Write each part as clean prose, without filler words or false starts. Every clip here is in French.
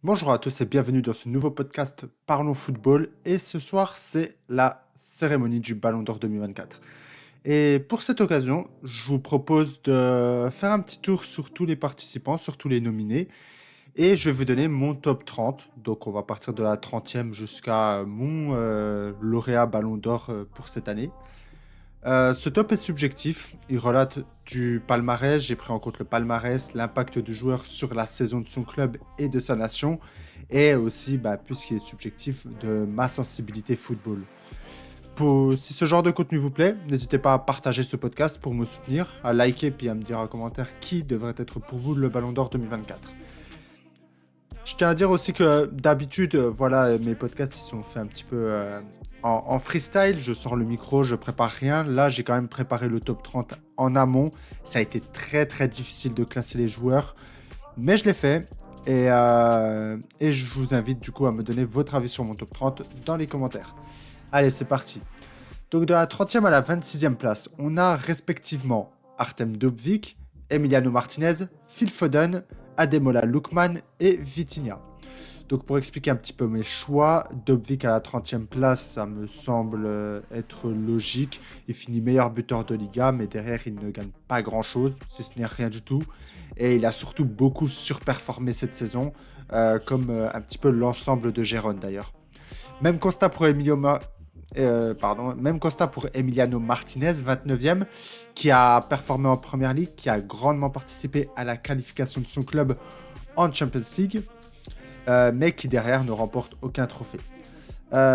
Bonjour à tous et bienvenue dans ce nouveau podcast Parlons Football. Et ce soir, c'est la cérémonie du Ballon d'Or 2024. Et pour cette occasion, je vous propose de faire un petit tour sur tous les participants, sur tous les nominés. Et je vais vous donner mon top 30. Donc on va partir de la 30e jusqu'à mon lauréat Ballon d'Or pour cette année. Ce top est subjectif, il relate du palmarès, j'ai pris en compte le palmarès, l'impact du joueur sur la saison de son club et de sa nation, et aussi, puisqu'il est subjectif, de ma sensibilité football. Si ce genre de contenu vous plaît, n'hésitez pas à partager ce podcast pour me soutenir, à liker puis à me dire en commentaire qui devrait être pour vous le Ballon d'Or 2024. Je tiens à dire aussi que d'habitude, voilà, mes podcasts ils sont faits un petit peu en freestyle. Je sors le micro, je prépare rien. Là, j'ai quand même préparé le top 30 en amont. Ça a été très très difficile de classer les joueurs, mais je l'ai fait. Et je vous invite du coup à me donner votre avis sur mon top 30 dans les commentaires. Allez, c'est parti. Donc de la 30e à la 26e place, on a respectivement Artem Dovbyk, Emiliano Martinez, Phil Foden, Ademola Lookman et Vitinha. Donc pour expliquer un petit peu mes choix, Dovbyk à la 30e place, ça me semble être logique. Il finit meilleur buteur de Liga, mais derrière il ne gagne pas grand-chose, si ce n'est rien du tout. Et il a surtout beaucoup surperformé cette saison, comme un petit peu l'ensemble de Gérone d'ailleurs. Même constat pour même constat pour Emiliano Martinez, 29e, qui a performé en Première Ligue, qui a grandement participé à la qualification de son club en Champions League, mais qui derrière ne remporte aucun trophée.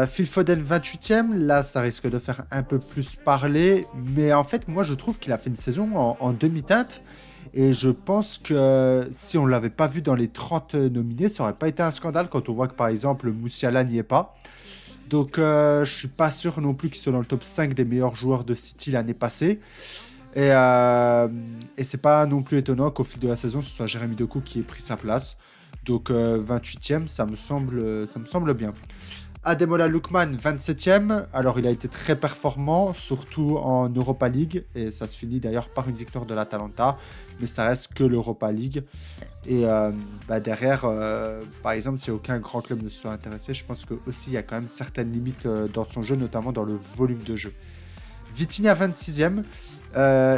Phil Foden, 28e, là ça risque de faire un peu plus parler, mais en fait moi je trouve qu'il a fait une saison en demi-teinte, et je pense que si on ne l'avait pas vu dans les 30 nominés, ça n'aurait pas été un scandale quand on voit que par exemple Moussiala n'y est pas. Donc je suis pas sûr non plus qu'il soit dans le top 5 des meilleurs joueurs de City l'année passée. Et c'est pas non plus étonnant qu'au fil de la saison, ce soit Jérémy Doku qui ait pris sa place. Donc 28e, ça me semble bien. Ademola Lookman, 27e. Alors, il a été très performant, surtout en Europa League. Et ça se finit d'ailleurs par une victoire de l'Atalanta. Mais ça reste que l'Europa League. Et derrière, par exemple, si aucun grand club ne se soit intéressé, je pense qu'il y a quand même certaines limites dans son jeu, notamment dans le volume de jeu. Vitinha, 26e.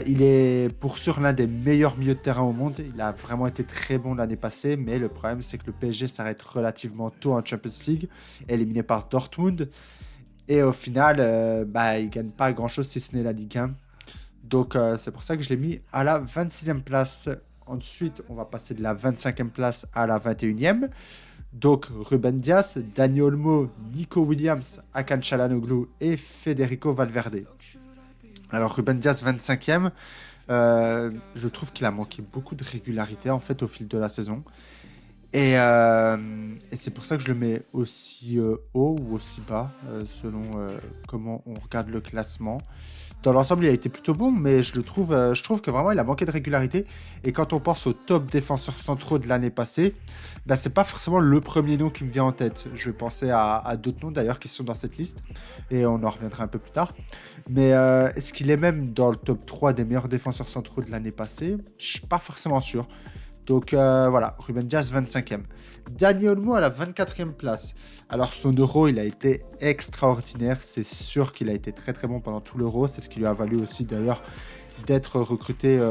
Il est pour sûr l'un des meilleurs milieux de terrain au monde. Il a vraiment été très bon l'année passée, mais le problème c'est que le PSG s'arrête relativement tôt en Champions League, éliminé par Dortmund. Et au final, il ne gagne pas grand-chose si ce n'est la Ligue 1. Donc c'est pour ça que je l'ai mis à la 26e place. Ensuite, on va passer de la 25e place à la 21e. Donc Ruben Dias, Dani Olmo, Nico Williams, Hakan Çalhanoğlu et Federico Valverde. Alors Ruben Dias, 25e, je trouve qu'il a manqué beaucoup de régularité en fait au fil de la saison. Et c'est pour ça que je le mets aussi haut ou aussi bas, selon comment on regarde le classement. Dans l'ensemble, il a été plutôt bon, mais je trouve que vraiment il a manqué de régularité. Et quand on pense au top défenseurs centraux de l'année passée, c'est pas forcément le premier nom qui me vient en tête. Je vais penser à d'autres noms d'ailleurs qui sont dans cette liste, et on en reviendra un peu plus tard. Mais est-ce qu'il est même dans le top 3 des meilleurs défenseurs centraux de l'année passée? Je suis pas forcément sûr. Donc voilà, Ruben Dias, 25e. Dani Olmo à la 24e place. Alors son euro, il a été extraordinaire. C'est sûr qu'il a été très très bon pendant tout l'euro. C'est ce qui lui a valu aussi d'ailleurs d'être recruté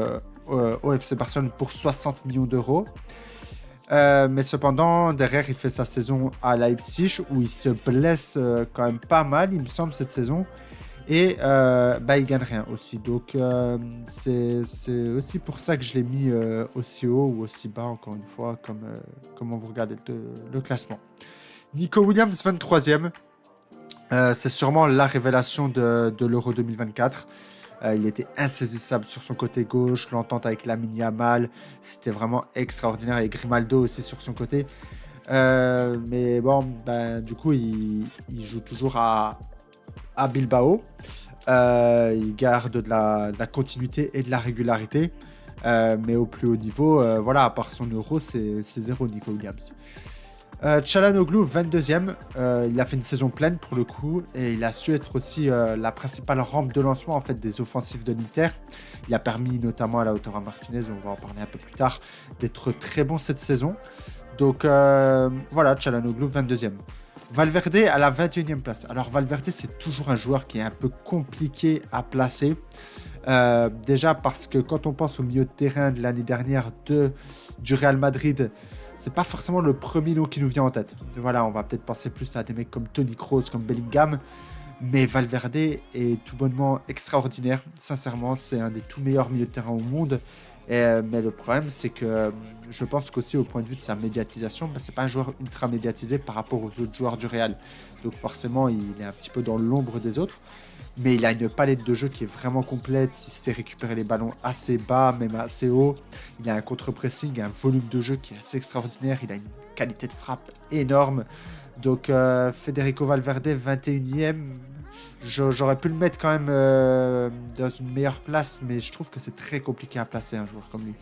au FC Barcelone pour 60 millions d'euros. Mais cependant, derrière, il fait sa saison à Leipzig où il se blesse quand même pas mal, il me semble, cette saison. Et il gagne rien aussi. Donc c'est aussi pour ça que je l'ai mis aussi haut ou aussi bas, encore une fois, comme comment vous regardez le classement. Nico Williams, 23e. C'est sûrement la révélation de l'Euro 2024. Il était insaisissable sur son côté gauche. L'entente avec Lamine Yamal, c'était vraiment extraordinaire. Et Grimaldo aussi sur son côté. Mais bon, du coup, il joue toujours à Bilbao. Il garde de la continuité et de la régularité. Mais au plus haut niveau, à part son euro, c'est zéro Nico Williams. Çalhanoğlu, 22e. Il a fait une saison pleine pour le coup. Et il a su être aussi la principale rampe de lancement en fait, des offensives de l'Inter. Il a permis notamment à Lautaro Martinez, on va en parler un peu plus tard, d'être très bon cette saison. Donc voilà, Çalhanoğlu 22e. Valverde à la 21e place. Alors Valverde, c'est toujours un joueur qui est un peu compliqué à placer. Déjà parce que quand on pense au milieu de terrain de l'année dernière du Real Madrid, c'est pas forcément le premier nom qui nous vient en tête. Voilà, on va peut-être penser plus à des mecs comme Toni Kroos, comme Bellingham. Mais Valverde est tout bonnement extraordinaire. Sincèrement, c'est un des tout meilleurs milieux de terrain au monde. Mais le problème, c'est que je pense qu'aussi au point de vue de sa médiatisation, c'est pas un joueur ultra médiatisé par rapport aux autres joueurs du Real. Donc forcément, il est un petit peu dans l'ombre des autres. Mais il a une palette de jeu qui est vraiment complète. Il sait récupérer les ballons assez bas, même assez haut. Il a un contre-pressing, un volume de jeu qui est assez extraordinaire. Il a une qualité de frappe énorme. Donc Federico Valverde, 21e. J'aurais pu le mettre quand même dans une meilleure place, mais je trouve que c'est très compliqué à placer un joueur comme lui.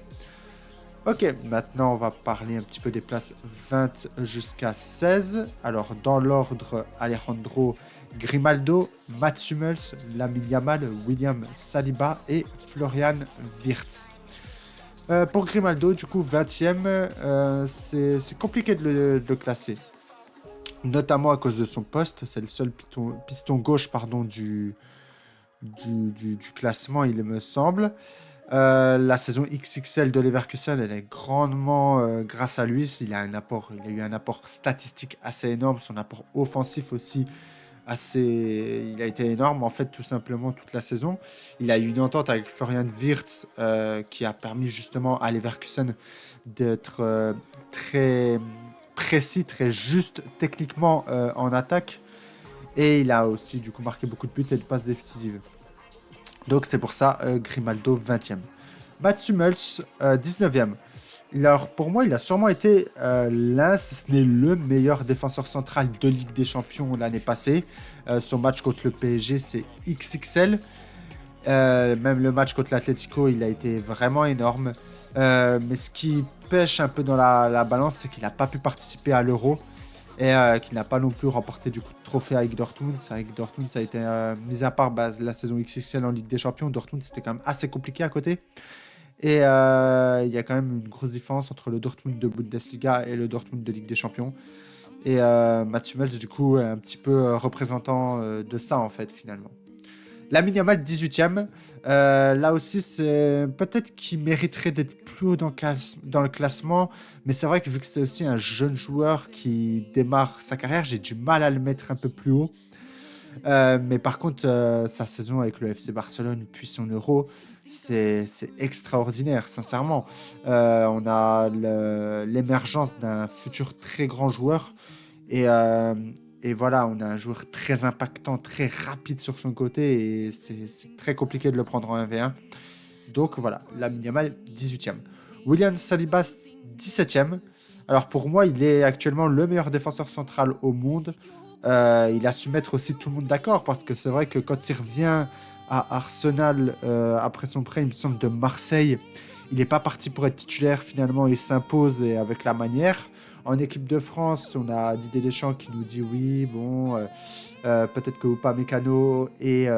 Ok, maintenant on va parler un petit peu des places 20 jusqu'à 16. Alors dans l'ordre, Alejandro Grimaldo, Mats Hummels, Lamine Yamal, William Saliba et Florian Wirtz. Pour Grimaldo, du coup 20e, c'est compliqué de le classer. Notamment à cause de son poste, c'est le seul piston gauche du classement, il me semble. La saison XXL de Leverkusen, elle est grandement grâce à lui. Il a eu un apport statistique assez énorme, son apport offensif aussi il a été énorme en fait tout simplement toute la saison. Il a eu une entente avec Florian Wirtz qui a permis justement à Leverkusen d'être très précis, très juste techniquement en attaque. Et il a aussi du coup marqué beaucoup de buts et de passes décisives. Donc c'est pour ça Grimaldo 20e. Mats Hummels 19e. Alors pour moi il a sûrement été l'un, si ce n'est le meilleur défenseur central de Ligue des Champions l'année passée. Son match contre le PSG c'est XXL. Même le match contre l'Atlético il a été vraiment énorme. Mais ce qui pêche un peu dans la balance c'est qu'il n'a pas pu participer à l'Euro. Et qu'il n'a pas non plus remporté du coup de trophée avec Dortmund. C'est vrai que Dortmund, ça a été, mis à part la saison XXL en Ligue des Champions, Dortmund, c'était quand même assez compliqué à côté. Et il y a quand même une grosse différence entre le Dortmund de Bundesliga et le Dortmund de Ligue des Champions. Et Mats Hummels, du coup, est un petit peu représentant de ça, en fait, finalement. Lamine Yamal 18e. Là aussi, c'est peut-être qu'il mériterait d'être plus haut dans le classement. Mais c'est vrai que vu que c'est aussi un jeune joueur qui démarre sa carrière, j'ai du mal à le mettre un peu plus haut. Mais par contre, sa saison avec le FC Barcelone, puis son Euro, c'est extraordinaire, sincèrement. On a l'émergence d'un futur très grand joueur. Et voilà, on a un joueur très impactant, très rapide sur son côté et c'est très compliqué de le prendre en 1v1. Donc voilà, Lamine Yamal 18e. William Saliba 17e. Alors pour moi, il est actuellement le meilleur défenseur central au monde. Il a su mettre aussi tout le monde d'accord parce que c'est vrai que quand il revient à Arsenal après son prêt, il me semble, de Marseille, il n'est pas parti pour être titulaire finalement, il s'impose et avec la manière. En équipe de France, on a Didier Deschamps qui nous dit oui, bon, peut-être que Upamecano et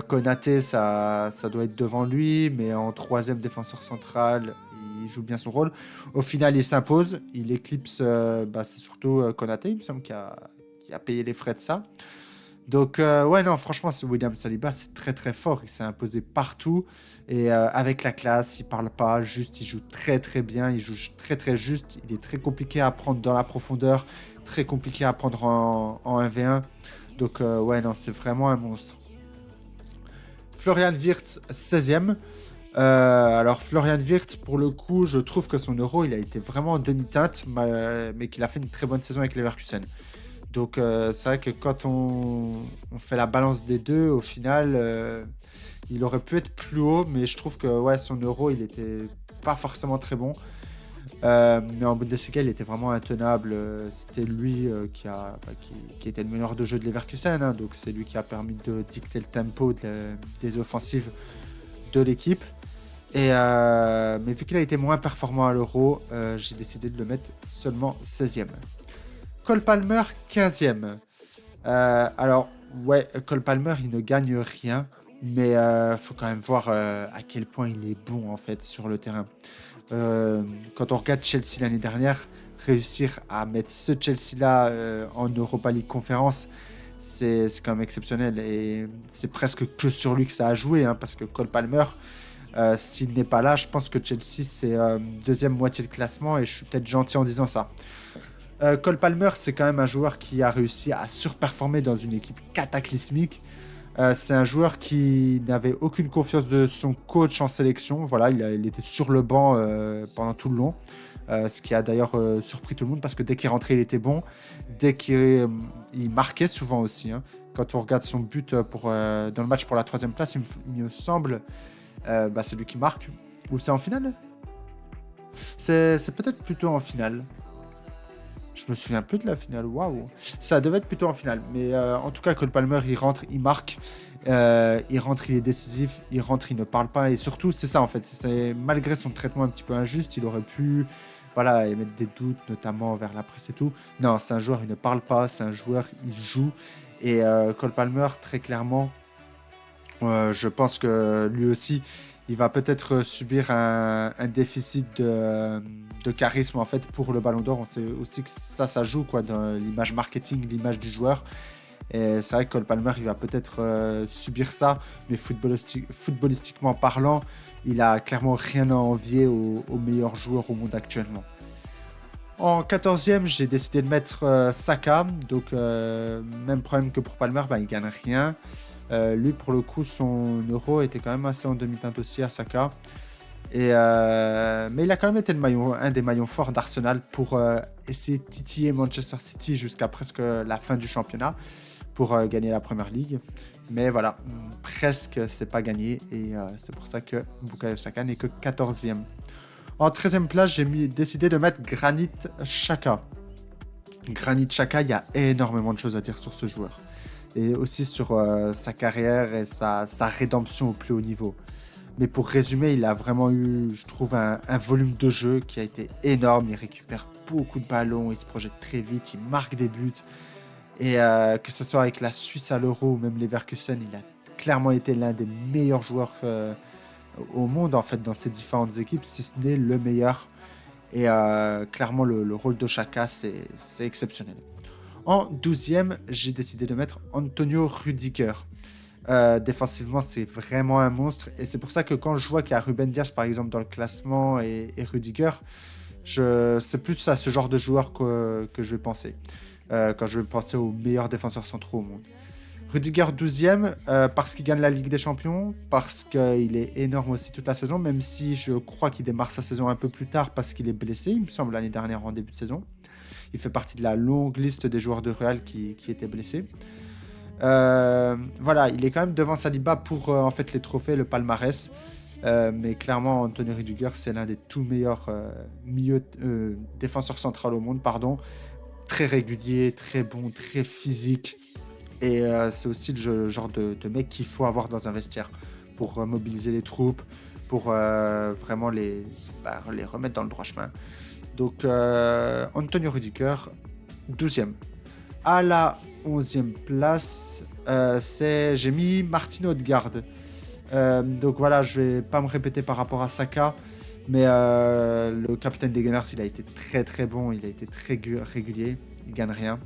Konaté, ça doit être devant lui, mais en troisième défenseur central, il joue bien son rôle. Au final, il s'impose, il éclipse, c'est surtout Konaté, il me semble, qui a payé les frais de ça. Donc, ouais, non, franchement, ce William Saliba, c'est très très fort. Il s'est imposé partout et avec la classe, il parle pas, juste, il joue très très bien, il joue très très juste. Il est très compliqué à prendre dans la profondeur, très compliqué à prendre en 1v1. Donc, ouais, non, c'est vraiment un monstre. Florian Wirtz, 16e. Alors, Florian Wirtz, pour le coup, je trouve que son Euro, il a été vraiment en demi-teinte, mais qu'il a fait une très bonne saison avec Leverkusen. Donc c'est vrai que quand on fait la balance des deux, au final, il aurait pu être plus haut, mais je trouve que ouais, son Euro, il était pas forcément très bon. Mais en Bundesliga, il était vraiment intenable. C'était lui qui était le meneur de jeu de Leverkusen, hein, donc c'est lui qui a permis de dicter le tempo des offensives de l'équipe. Mais vu qu'il a été moins performant à l'Euro, j'ai décidé de le mettre seulement 16e. Cole Palmer, 15e. Alors, ouais, Cole Palmer, il ne gagne rien, mais faut quand même voir à quel point il est bon, en fait, sur le terrain. Quand on regarde Chelsea l'année dernière, réussir à mettre ce Chelsea-là en Europa League Conférence, c'est quand même exceptionnel. Et c'est presque que sur lui que ça a joué, hein, parce que Cole Palmer, s'il n'est pas là, je pense que Chelsea, c'est deuxième moitié de classement, et je suis peut-être gentil en disant ça. Cole Palmer, c'est quand même un joueur qui a réussi à surperformer dans une équipe cataclysmique. C'est un joueur qui n'avait aucune confiance de son coach en sélection. Voilà, il était sur le banc pendant tout le long. Ce qui a d'ailleurs surpris tout le monde parce que dès qu'il rentrait, il était bon. Dès qu'il marquait souvent aussi, hein. Quand on regarde son but dans le match pour la troisième place, il me semble, c'est lui qui marque. Ou c'est en finale? C'est peut-être plutôt en finale. Je me souviens plus de la finale, waouh. Ça devait être plutôt en finale. Mais en tout cas, Cole Palmer, il rentre, il marque. Il rentre, il est décisif. Il rentre, il ne parle pas. Et surtout, c'est ça en fait. Malgré son traitement un petit peu injuste, il aurait pu émettre des doutes, notamment vers la presse et tout. Non, c'est un joueur, il ne parle pas. C'est un joueur, il joue. Et Cole Palmer, très clairement, je pense que lui aussi, il va peut-être subir un déficit de charisme en fait pour le Ballon d'Or. On sait aussi que ça joue quoi, dans l'image marketing, l'image du joueur. Et c'est vrai que Cole Palmer, il va peut-être subir ça, mais footballistiquement parlant, il a clairement rien à envier aux meilleurs joueurs au monde actuellement. En 14e, j'ai décidé de mettre Saka. Donc, même problème que pour Palmer, il ne gagne rien. Lui, pour le coup, son euro était quand même assez en demi-teinte aussi à Saka. Mais il a quand même été un des maillons forts d'Arsenal pour essayer de titiller Manchester City jusqu'à presque la fin du championnat pour gagner la Premier League. Mais voilà, presque c'est pas gagné et c'est pour ça que Bukayo Saka n'est que 14e. En 13e place, j'ai décidé de mettre Granit Xhaka. Granit Xhaka, il y a énormément de choses à dire sur ce joueur. Et aussi sur sa carrière et sa rédemption au plus haut niveau. Mais pour résumer, il a vraiment eu, je trouve, un volume de jeu qui a été énorme. Il récupère beaucoup de ballons, il se projette très vite, il marque des buts. Et que ce soit avec la Suisse à l'Euro ou même Leverkusen, il a clairement été l'un des meilleurs joueurs au monde en fait dans ces différentes équipes, si ce n'est le meilleur. Et clairement, le rôle de Xhaka, c'est exceptionnel. En 12e, j'ai décidé de mettre Antonio Rudiger. Défensivement, c'est vraiment un monstre. Et c'est pour ça que quand je vois qu'il y a Ruben Dias, par exemple, dans le classement et Rudiger, c'est plus à ce genre de joueur que je vais penser. Quand je vais penser aux meilleurs défenseurs centraux au monde. Rudiger 12e, parce qu'il gagne la Ligue des Champions, parce qu'il est énorme aussi toute la saison, même si je crois qu'il démarre sa saison un peu plus tard parce qu'il est blessé, il me semble, l'année dernière en début de saison. Il fait partie de la longue liste des joueurs de Real qui étaient blessés. Il est quand même devant Saliba pour en fait les trophées, le palmarès. Mais clairement, Antonio Rudiger, c'est l'un des tout meilleurs défenseurs centraux au monde. Très régulier, très bon, très physique. Et c'est aussi le genre de mec qu'il faut avoir dans un vestiaire pour mobiliser les troupes, pour vraiment les remettre dans le droit chemin. Donc, Antonio Rudiger, 12e. À la 11e place, j'ai mis Martin Odegaard. Donc voilà, je vais pas me répéter par rapport à Saka, mais le capitaine des Gunners, il a été très très bon, il a été très régulier, il gagne rien.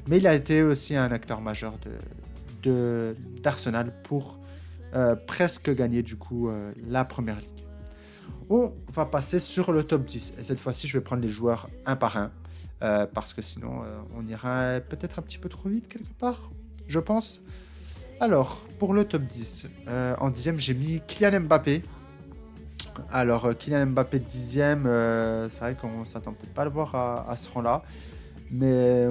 Mais il a été aussi un acteur majeur d'Arsenal pour presque gagner du coup la Première Ligue. On va passer sur le top 10. Et cette fois-ci, je vais prendre les joueurs un par un. Parce que sinon, on ira peut-être un petit peu trop vite quelque part, je pense. Alors, pour le top 10, en 10e, j'ai mis Kylian Mbappé. Alors, Kylian Mbappé 10e, c'est vrai qu'on ne s'attend peut-être pas à le voir à ce rang-là. Mais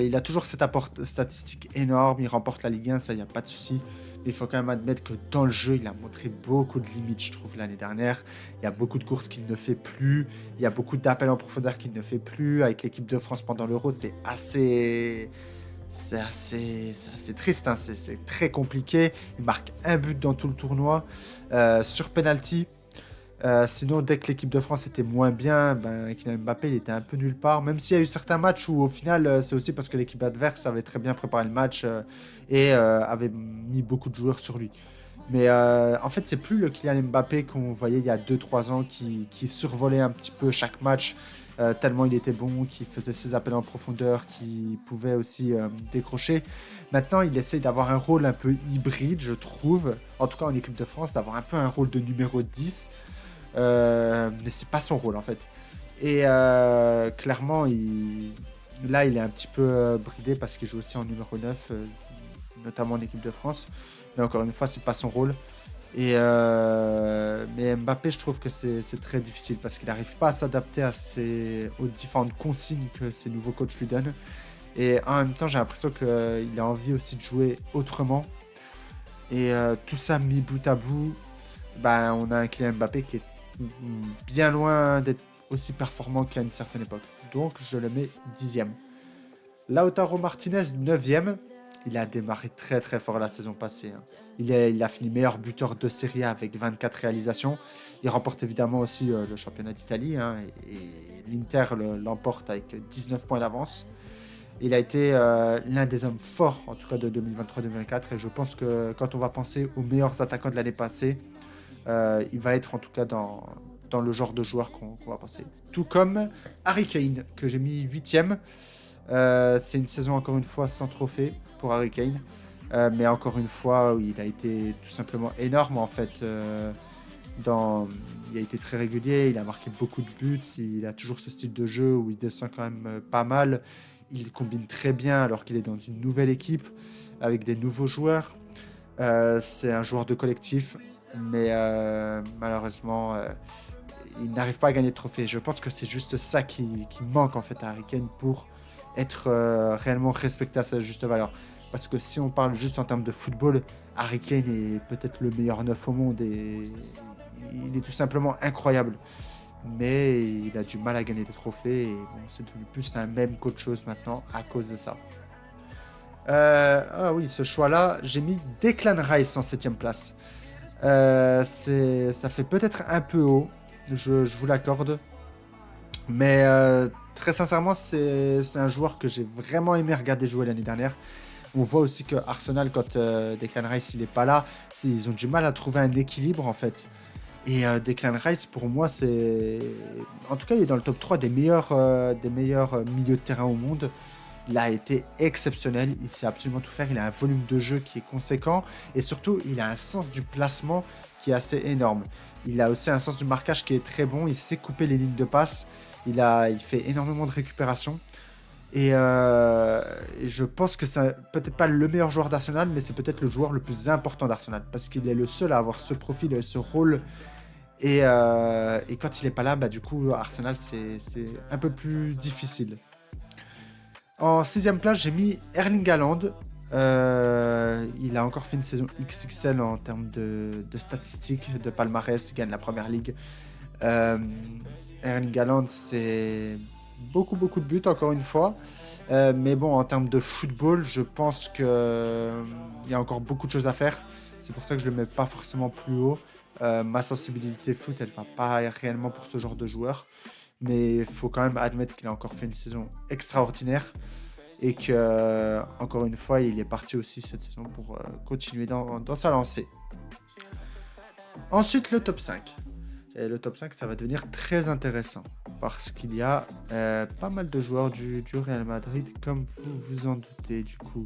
il a toujours cet apport statistique énorme. Il remporte la Ligue 1, ça, il n'y a pas de souci. Mais il faut quand même admettre que dans le jeu, il a montré beaucoup de limites, je trouve, l'année dernière. Il y a beaucoup de courses qu'il ne fait plus. Il y a beaucoup d'appels en profondeur qu'il ne fait plus. Avec l'équipe de France pendant l'Euro, c'est assez triste, hein. C'est très compliqué. Il marque un but dans tout le tournoi sur penalty. Sinon, dès que l'équipe de France était moins bien, Kylian Mbappé il était un peu nulle part. Même s'il y a eu certains matchs où au final, c'est aussi parce que l'équipe adverse avait très bien préparé le match et avait mis beaucoup de joueurs sur lui. Mais en fait, c'est plus le Kylian Mbappé qu'on voyait il y a 2-3 ans qui survolait un petit peu chaque match tellement il était bon, qui faisait ses appels en profondeur, qui pouvait aussi décrocher. Maintenant, il essaie d'avoir un rôle un peu hybride, je trouve, en tout cas en équipe de France, d'avoir un peu un rôle de numéro 10, mais c'est pas son rôle en fait. Et clairement, là, il est un petit peu bridé parce qu'il joue aussi en numéro 9, notamment en équipe de France. Mais encore une fois, c'est pas son rôle. Mais Mbappé, je trouve que c'est très difficile parce qu'il n'arrive pas à s'adapter aux différentes consignes que ses nouveaux coachs lui donnent. Et en même temps, j'ai l'impression qu'il a envie aussi de jouer autrement. Et tout ça mis bout à bout, ben, on a un Kylian Mbappé qui est bien loin d'être aussi performant qu'à une certaine époque. Donc, je le mets 10e. Lautaro Martinez, 9e. Il a démarré très très fort la saison passée. Il a fini meilleur buteur de Serie A avec 24 réalisations. Il remporte évidemment aussi le championnat d'Italie. Et l'Inter l'emporte avec 19 points d'avance. Il a été l'un des hommes forts, en tout cas de 2023-2024. Et je pense que quand on va penser aux meilleurs attaquants de l'année passée, il va être en tout cas dans le genre de joueur qu'on va penser. Tout comme Harry Kane, que j'ai mis 8e. C'est une saison encore une fois sans trophée pour Harry Kane. Mais encore une fois, il a été tout simplement énorme en fait. Il a été très régulier, il a marqué beaucoup de buts, il a toujours ce style de jeu où il descend quand même pas mal. Il combine très bien alors qu'il est dans une nouvelle équipe avec des nouveaux joueurs. C'est un joueur de collectif, mais malheureusement, il n'arrive pas à gagner de trophée. Je pense que c'est juste ça qui manque en fait à Harry Kane pour être réellement respecté à sa juste valeur. Parce que si on parle juste en termes de football, Harry Kane est peut-être le meilleur neuf au monde et il est tout simplement incroyable. Mais il a du mal à gagner des trophées et bon, c'est devenu plus un même qu'autre chose maintenant à cause de ça. Ah oui, ce choix-là, j'ai mis Declan Rice en 7ème place. Ça fait peut-être un peu haut, je vous l'accorde. Mais très sincèrement, c'est un joueur que j'ai vraiment aimé regarder jouer l'année dernière. On voit aussi que Arsenal, quand Declan Rice il est pas là, ils ont du mal à trouver un équilibre en fait. Et Declan Rice, pour moi, en tout cas, il est dans le top 3 des meilleurs milieux de terrain au monde. Il a été exceptionnel, il sait absolument tout faire, il a un volume de jeu qui est conséquent et surtout, il a un sens du placement qui est assez énorme. Il a aussi un sens du marquage qui est très bon, il sait couper les lignes de passe, il fait énormément de récupération. Et je pense que c'est peut-être pas le meilleur joueur d'Arsenal, mais c'est peut-être le joueur le plus important d'Arsenal parce qu'il est le seul à avoir ce profil et ce rôle. Et quand il n'est pas là, bah, du coup, Arsenal, c'est un peu plus difficile. En 6ème place, j'ai mis Erling Haaland. Il a encore fait une saison XXL en termes de statistiques, de palmarès. Il gagne la première ligue. Erling Haaland, c'est beaucoup de buts, encore une fois. Mais bon, en termes de football, je pense qu'il y a encore beaucoup de choses à faire. C'est pour ça que je ne le mets pas forcément plus haut. Ma sensibilité foot, elle ne va pas réellement pour ce genre de joueur. Mais il faut quand même admettre qu'il a encore fait une saison extraordinaire. Et que, encore une fois, il est parti aussi cette saison pour continuer dans sa lancée. Ensuite, le top 5. Et le top 5, ça va devenir très intéressant. Parce qu'il y a pas mal de joueurs du Real Madrid, comme vous vous en doutez du coup.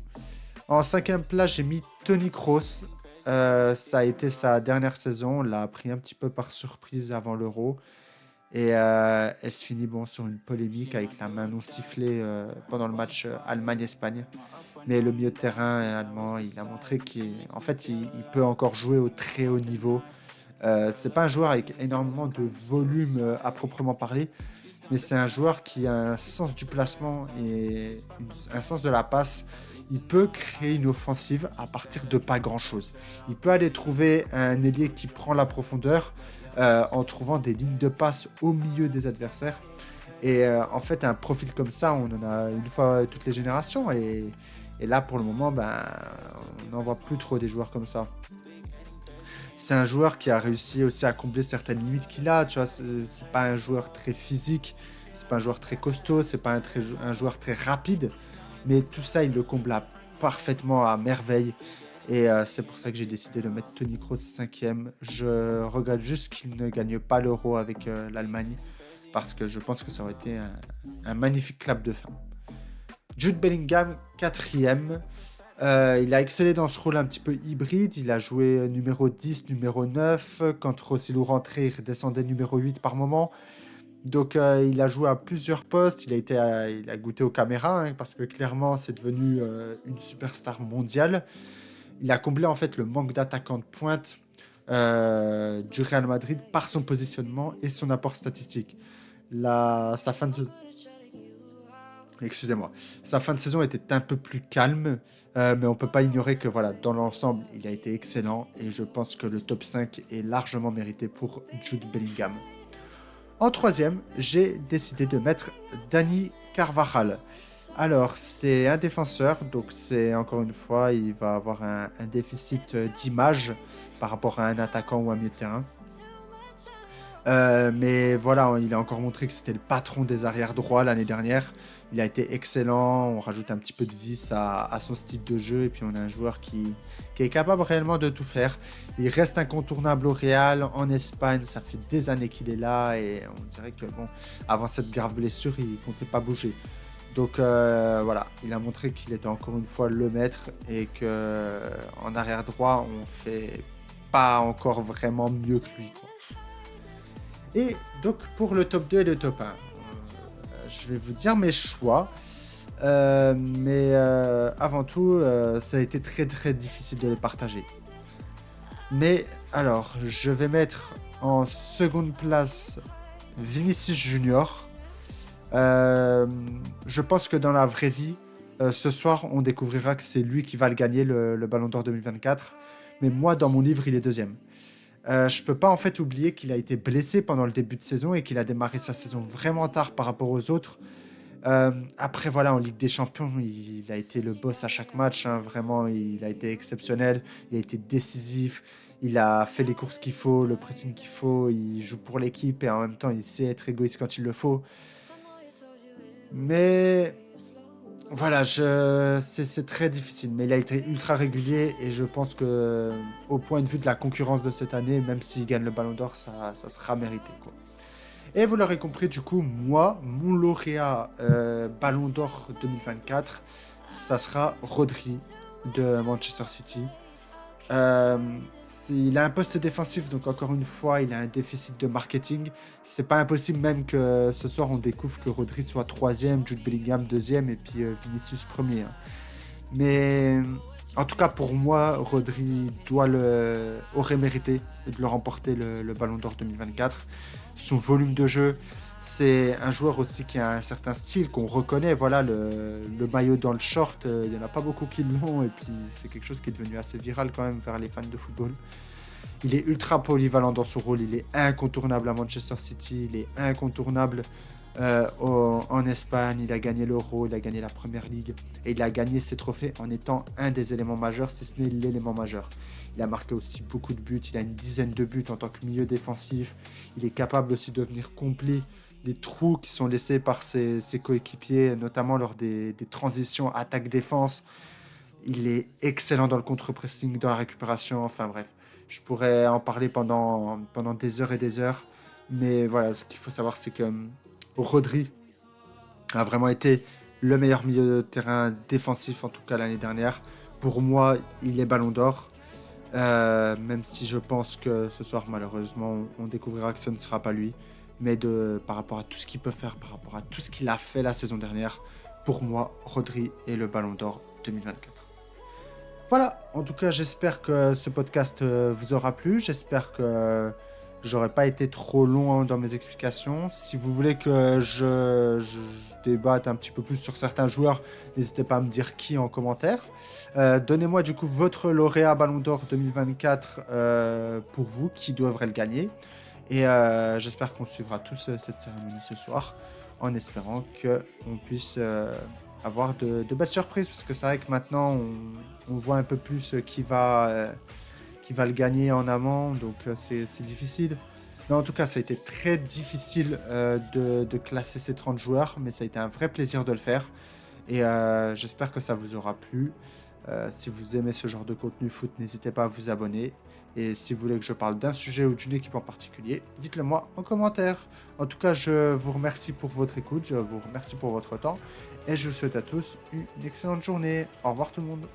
En 5ème place, j'ai mis Toni Kroos. Ça a été sa dernière saison. On l'a pris un petit peu par surprise avant l'Euro. Et elle se finit sur une polémique avec la main non sifflée pendant le match Allemagne-Espagne. Mais le milieu de terrain allemand, il a montré qu'il peut encore jouer au très haut niveau. C'est pas un joueur avec énormément de volume à proprement parler, mais c'est un joueur qui a un sens du placement et un sens de la passe. Il peut créer une offensive à partir de pas grand-chose. Il peut aller trouver un ailier qui prend la profondeur en trouvant des lignes de passe au milieu des adversaires. Et en fait, un profil comme ça, on en a une fois toutes les générations. Et là, pour le moment, on n'en voit plus trop des joueurs comme ça. C'est un joueur qui a réussi aussi à combler certaines limites qu'il a. Tu vois, c'est pas un joueur très physique, c'est pas un joueur très costaud, c'est pas un joueur très rapide. Mais tout ça, il le comble parfaitement à merveille. Et c'est pour ça que j'ai décidé de mettre Toni Kroos 5e. Je regrette juste qu'il ne gagne pas l'Euro avec l'Allemagne, parce que je pense que ça aurait été un magnifique clap de fin. Jude Bellingham, 4e. Il a excellé dans ce rôle un petit peu hybride. Il a joué numéro 10, numéro 9. Quand Rosselló rentrait, il redescendait numéro 8 par moment. Donc il a joué à plusieurs postes. Il a goûté aux caméras, hein, parce que clairement, c'est devenu une superstar mondiale. Il a comblé en fait le manque d'attaquants de pointe du Real Madrid par son positionnement et son apport statistique. Sa fin de... Excusez-moi. Sa fin de saison était un peu plus calme, mais on ne peut pas ignorer que voilà, dans l'ensemble, il a été excellent et je pense que le top 5 est largement mérité pour Jude Bellingham. En 3e, j'ai décidé de mettre Dani Carvajal. Alors, c'est un défenseur, donc c'est encore une fois, il va avoir un déficit d'image par rapport à un attaquant ou un milieu de terrain. Mais voilà, il a encore montré que c'était le patron des arrières droits l'année dernière. Il a été excellent, on rajoute un petit peu de vis à son style de jeu et puis on a un joueur qui est capable réellement de tout faire. Il reste incontournable au Real, en Espagne, ça fait des années qu'il est là et on dirait que bon, avant cette grave blessure, il ne comptait pas bouger. Donc voilà, il a montré qu'il était encore une fois le maître et qu'en arrière droit, on fait pas encore vraiment mieux que lui, quoi. Et donc pour le top 2 et le top 1, je vais vous dire mes choix. Mais avant tout, ça a été très très difficile de les partager. Mais alors, je vais mettre en seconde place Vinicius Junior. Je pense que dans la vraie vie, ce soir, on découvrira que c'est lui qui va le gagner, le Ballon d'Or 2024. Mais moi, dans mon livre, il est deuxième. Je peux pas en fait oublier qu'il a été blessé pendant le début de saison et qu'il a démarré sa saison vraiment tard par rapport aux autres. Après voilà, en Ligue des Champions, il a été le boss à chaque match, hein, vraiment, il a été exceptionnel, il a été décisif, il a fait les courses qu'il faut, le pressing qu'il faut, il joue pour l'équipe et en même temps il sait être égoïste quand il le faut. Mais voilà, c'est très difficile, mais il a été ultra régulier et je pense que au point de vue de la concurrence de cette année, même s'il gagne le Ballon d'Or, ça sera mérité, quoi. Et vous l'aurez compris, du coup, moi, mon lauréat Ballon d'Or 2024, ça sera Rodri de Manchester City. Il a un poste défensif, donc encore une fois, il a un déficit de marketing. C'est pas impossible même que ce soir on découvre que Rodri soit 3e, Jude Bellingham 2e et puis Vinicius 1er, hein. Mais en tout cas pour moi, Rodri aurait mérité de le remporter le Ballon d'Or 2024. Son volume de jeu, c'est un joueur aussi qui a un certain style qu'on reconnaît. Voilà, le maillot dans le short, il n'y en a pas beaucoup qui l'ont. Et puis, c'est quelque chose qui est devenu assez viral quand même vers les fans de football. Il est ultra polyvalent dans son rôle. Il est incontournable à Manchester City. Il est incontournable en Espagne. Il a gagné l'Euro, il a gagné la Première Ligue. Et il a gagné ses trophées en étant un des éléments majeurs, si ce n'est l'élément majeur. Il a marqué aussi beaucoup de buts. Il a une dizaine de buts en tant que milieu défensif. Il est capable aussi de venir combler les trous qui sont laissés par ses coéquipiers, notamment lors des transitions attaque-défense. Il est excellent dans le contre-pressing, dans la récupération, enfin bref. Je pourrais en parler pendant des heures et des heures. Mais voilà, ce qu'il faut savoir, c'est que Rodri a vraiment été le meilleur milieu de terrain défensif, en tout cas l'année dernière. Pour moi, il est Ballon d'Or. Même si je pense que ce soir, malheureusement, on découvrira que ce ne sera pas lui. Mais par rapport à tout ce qu'il peut faire, par rapport à tout ce qu'il a fait la saison dernière, pour moi, Rodri est le Ballon d'Or 2024. Voilà, en tout cas, j'espère que ce podcast vous aura plu. J'espère que j'aurais pas été trop long dans mes explications. Si vous voulez que je débatte un petit peu plus sur certains joueurs, n'hésitez pas à me dire qui en commentaire. Donnez-moi du coup votre lauréat Ballon d'Or 2024 pour vous, qui devrait le gagner. Et j'espère qu'on suivra tous cette cérémonie ce soir, en espérant qu'on puisse avoir de belles surprises, parce que c'est vrai que maintenant on voit un peu plus qui va le gagner en amont, donc c'est difficile. Mais en tout cas, ça a été très difficile de classer ces 30 joueurs, mais ça a été un vrai plaisir de le faire. Et j'espère que ça vous aura plu. Si vous aimez ce genre de contenu foot, n'hésitez pas à vous abonner. Et si vous voulez que je parle d'un sujet ou d'une équipe en particulier, dites-le moi en commentaire. En tout cas, je vous remercie pour votre écoute, je vous remercie pour votre temps et je vous souhaite à tous une excellente journée. Au revoir tout le monde.